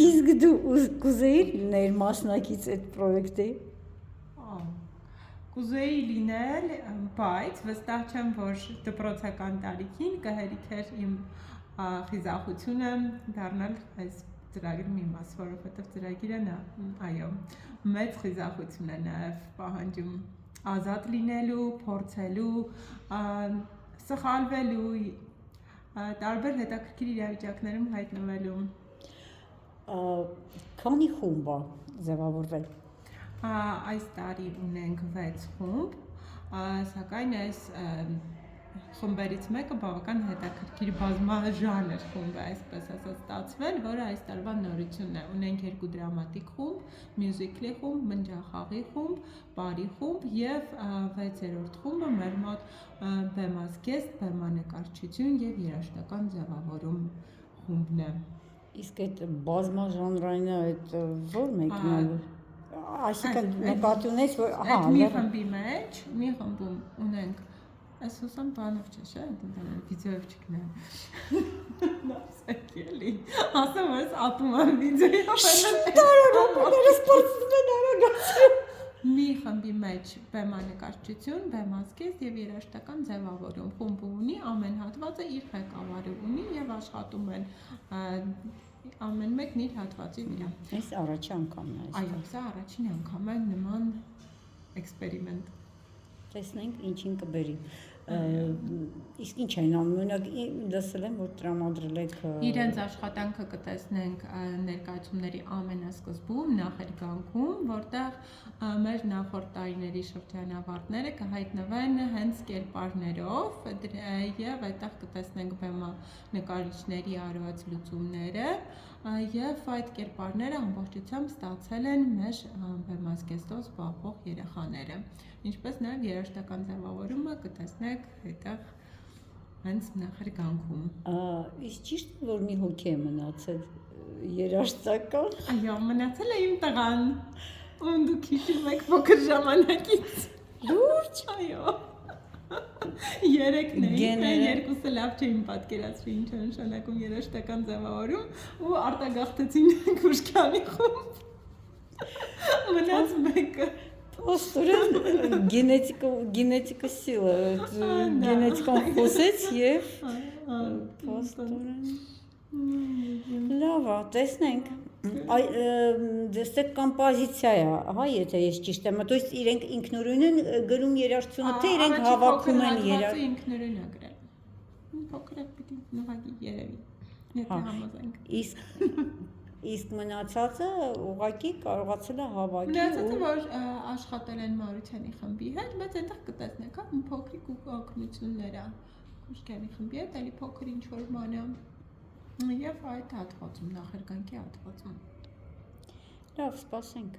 Իսկ դու կուզեիր լինել մասնակից այդ պրոյեկտի։ Կուզեի լինել, բայց վստահ չեմ, որ դպրոցական տարիքին կհերիք էր իմ խիզախությունը դառնալ այս ծրագրի մի մաս, որովհետև ծրագիրը այո, մեծ խիզախություն է նաև պահանջում ազատ լինելու, փորձելու, սխալվելու, տարբեր հետաքրքիր իրավիճակներում հայտնվելու։ Քանի խումբ է ձևավորվել։ Այս տարի ունենք 6 խումբ, սակայն այս խմբերից մեկը բավական հետաքրքիր բազմաժանր խումբ է, այսպես ասած ստացվել, որը այս տարվա նորությունն է։ Ունենք 2 դրամատիկ խումբ, մյուզիկլի խումբ, մնջախաղի խումբ, պարի խումբ եւ 6-րդ խումբը մեր մոտ բեմազգեստ, բեմանեկարչություն եւ երաժշտական ձևավորում խումբն է։ Իսկ այդ բազմաժանրային այդ ո՞ր մեկն է։ Այսինքն նկատի ունես, որ այդ մի խմբի մեջ, մի խմբում ունենք այս հուսամ բանով չէ, վիդեոյով չկնա։ Նասակելի։ Ասում ես ատում եմ վիդեոյով։ Տարօրոքները սպորտում են արագացրել։ Մի խմբի մեջ բեմանկարչություն, բեմազգեստ եւ երաժշտական ձևավորում խումբը ունի, ամեն հատվածը իր ղեկավարը ունի եւ աշխատում են ամեն մեկն իր հատվածի վրա։ Այս առաջին անգամն է։ Այո, սա առաջին անգամ է նման էքսպերիմենտ։ Տեսնենք ինչին կբերի։ Իսկ ինչ են անում, օրինակ լսել եմ, որ տրամադրել եք իրենց աշխատանքը կտեսնենք ներկայացումների ամենասկզբում, նախերգանքում, որտեղ մեր նախորդ տարիների շրջանավարտները կհայտնվեն հենց կերպարներով եւ այդտեղ կտեսնենք բեմանկարիչների արված լուծումները եւ այդ կերպարները ամբողջությամբ ստացել են մեր բեմազգեստով զբաղվող երեխաները, ինչպես նաեւ երաժշտական ձևավորումը կտեսնեք այդտեղ հենց նախերգանքում։ Իսկ ճիշտ է, որ մի հոգի է մնացել երաժշտական։ Այո, մնացել է իմ տղան։ Ում դուք հիշում եք փոքր ժամանակից։ Լուրջ։ Այո։ Երեքն էին, երկուսը լավ չէին պատկերացրի ինչ է նշանակում երաժշտական ձևավորում ու արտագաղթեցին Քուշկյանի խումբ։ Մնաց մեկը։ Ոստորեն գենետիկա սիլը, գենետիկան խոսեց եւ ոստորեն լավ է, տեսնենք։ Դեստեք կոմպոզիցիա է, հա, եթե ես ճիշտ եմ, то есть իրենք ինքնուրույն են գրում երաժշտությունը, թե իրենք հավաքում են երաժշտություն։ Ինքնուրույն է գրել։ Փոքր է պիտի նվագի երևի, եթե համոզենք։ Իսկ մնացածը ուղղակի կարողացել է հավաքել։ Մնացածը որ աշխատել են Մարությանի խմբի հետ, բայց այնտեղ կտեսնեք, հա, փոքրիկ օգնություններ է Քուշկյանի խմբի հետ, էլի փոքր ինչ որ բան է։ Եվ այդ հատվածում, նախերգանքի հատվածում։ Լավ, սպասենք։